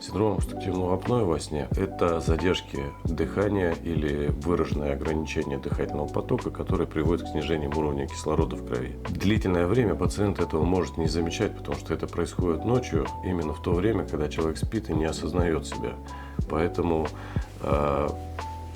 Синдром обструктивного апноэ во сне – это задержки дыхания или выраженное ограничение дыхательного потока, которое приводит к снижению уровня кислорода в крови. Длительное время пациент этого может не замечать, потому что это происходит ночью, именно в то время, когда человек спит и не осознает себя. Поэтому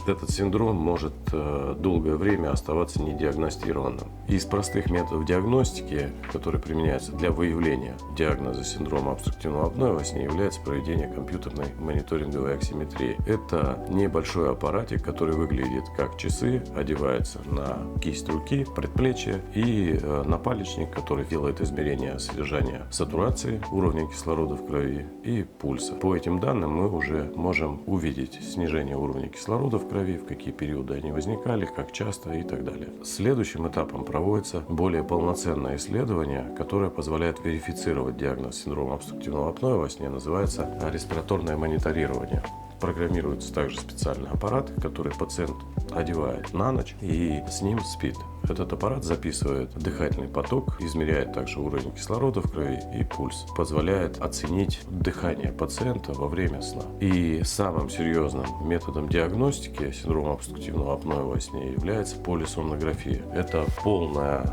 этот синдром может долгое время оставаться недиагностированным. Из простых методов диагностики, которые применяются для выявления диагноза синдрома обструктивного апноэ во сне, является проведение компьютерной мониторинговой оксиметрии. Это небольшой аппаратик, который выглядит как часы, одевается на кисть руки, предплечье и напалечник, который делает измерение содержания сатурации, уровня кислорода в крови и пульса. По этим данным мы уже можем увидеть снижение уровня кислорода в крови, в какие периоды они возникали, как часто и так далее. Следующим этапом проводится более полноценное исследование, которое позволяет верифицировать диагноз синдрома обструктивного апноэ во сне, называется респираторное мониторирование. Программируется также специальный аппарат, который пациент одевает на ночь и с ним спит. Этот аппарат записывает дыхательный поток, измеряет также уровень кислорода в крови и пульс, позволяет оценить дыхание пациента во время сна. И самым серьезным методом диагностики синдрома обструктивного апноэ во сне является полисомнография. Это полное,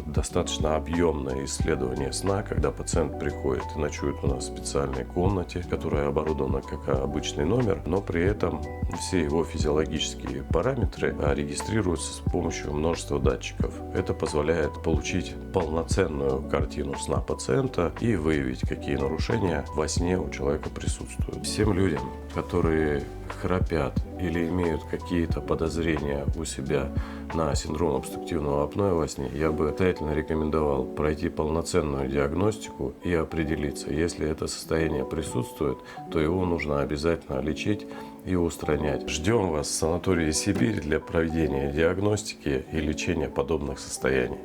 достаточно объемное исследование сна, когда пациент приходит и ночует у нас в специальной комнате, которая оборудована как обычный номер, но при этом все его физиологические параметры регистрируются с помощью множества датчиков. Это позволяет получить полноценную картину сна пациента и выявить, какие нарушения во сне у человека присутствуют. Всем людям, которые храпят или имеют какие-то подозрения у себя на синдром обструктивного апноэ во сне, я бы настоятельно рекомендовал пройти полноценную диагностику и определиться. Если это состояние присутствует, то его нужно обязательно лечить и устранять. Ждем вас в санатории «Сибирь» для проведения диагностики и лечения подобных состояний.